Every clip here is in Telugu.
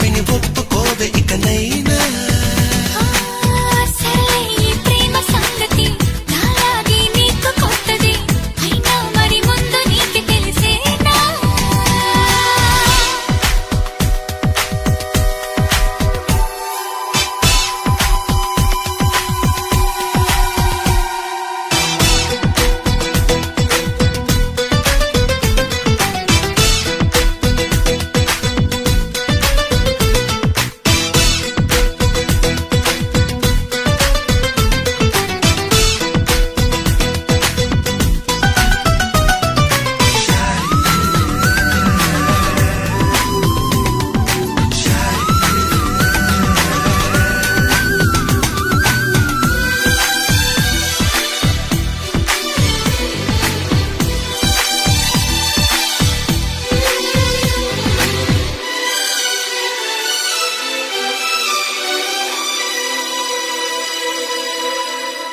విని ఒప్పుకోవే ఇకనైనా.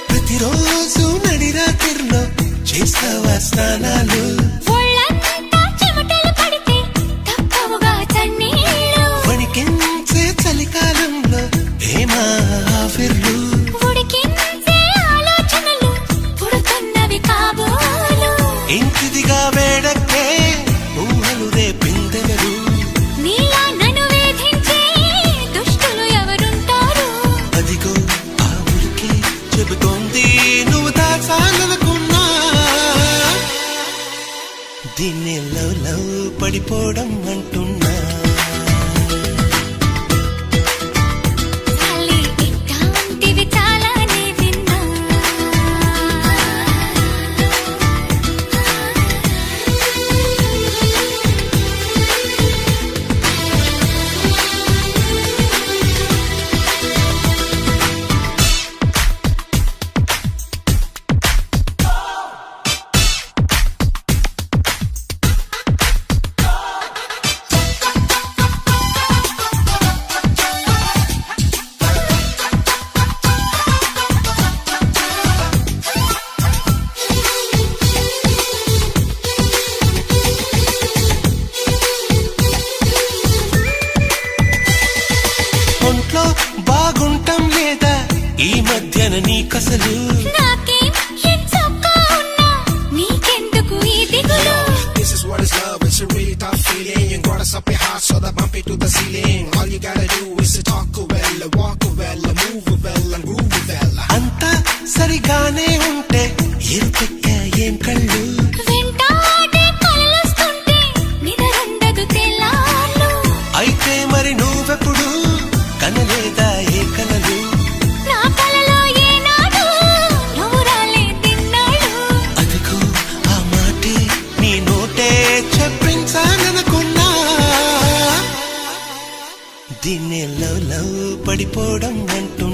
ప్రతిరోజు నడిరాత్రిలో చేస్తావా స్నానాలు? వణికించే చలికాలంలో ఏమా ఆఫర్లు? ఇంటిదిగా వేడకే ఊహలు రేపిందెవరు? అదిగో ఆ ఊరికి చెబుతోంది నువ్వు దాచాలనుకున్నా. దీన్ని లవ్ లవ్ పడిపోవడం అంటున్నా. ఒంట్లో బాగుంటాం లేదా ఈ మధ్యన నీకసలు? This is what is love, it's a really tough feeling. You got us up your heart so that bump it to the ceiling. All you gotta do is to talk well, walk well, move well and groove well. అంతా సరిగానే ఉంటే ఎరుపెక్క ఏం కళ్ళు? అయితే మరి నువ్వెప్పుడు కనలేదా ఏ కలలు? అదిగో ఆ మాటే నీ నోటే చెప్పించాలనుకున్నా. దీన్ని లవ్ లవ్ పడిపోవడం అంటూ